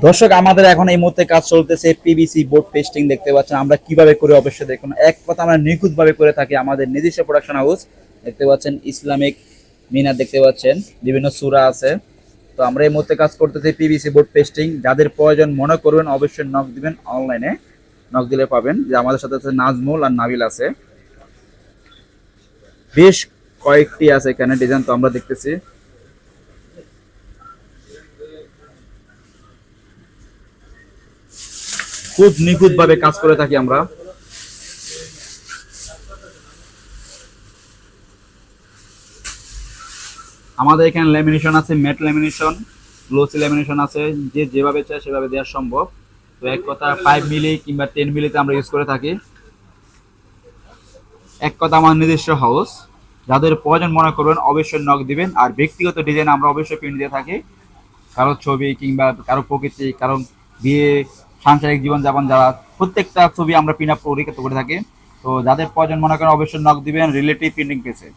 দর্শক, আমাদের এখন এই মুহূর্তে কাজ চলতেছে পিভিসি বোর্ড পেস্টিং। দেখতে পাচ্ছেন আমরা কিভাবে করে, অবশ্যই দেখুন। এক কথা, আমরা নিখুঁত ভাবে করে থাকি। আমাদের নিজস্ব প্রোডাকশন হাউস। দেখতে পাচ্ছেন ইসলামিক মিনার, দেখতে পাচ্ছেন বিভিন্ন সূরা আছে। তো আমরা এই মুহূর্তে কাজ করতেছি পিভিসি বোর্ড পেস্টিং। যাদের প্রয়োজন মনে করবেন অবশ্যই নক দিবেন, অনলাইনে নক দিলে পাবেন। যে আমাদের সাথে আছে নাজমুল আর নাবিল আছে, বেশ কয়েকটি আছে এখানে ডিজাইন। তো আমরা দেখতেছি খুব নিখুঁত ভাবে কাজ করে থাকি আমরা। আমাদের এখানে ল্যামিনেশন আছে, ম্যাট ল্যামিনেশন, গ্লোসি ল্যামিনেশন আছে। যে যেভাবে চায় সেভাবে দেওয়া সম্ভব। তো এক কথা 5 মিলি কিংবা 10 মিলিতে আমরা ইউজ করে থাকি। এক কথা আমার নিজস্ব হাউস। যাদের প্রয়োজন মনে করবেন অবশ্যই নক দিবেন। আর ব্যক্তিগত ডিজাইন আমরা অবশ্যই প্রিন্ট দিয়ে থাকি। কারো ছবি কিংবা কারো প্রকৃতি, কারণ বিয়ে, সাংসারিক জীবনযাপন, যারা প্রত্যেকটা ছবি আমরা প্রিন্ট আপ করে থাকি। তো যাদের প্রয়োজন মনে করেন অবশ্যই নক দিবেন রিলেটিভ প্রিন্টিং পেজে।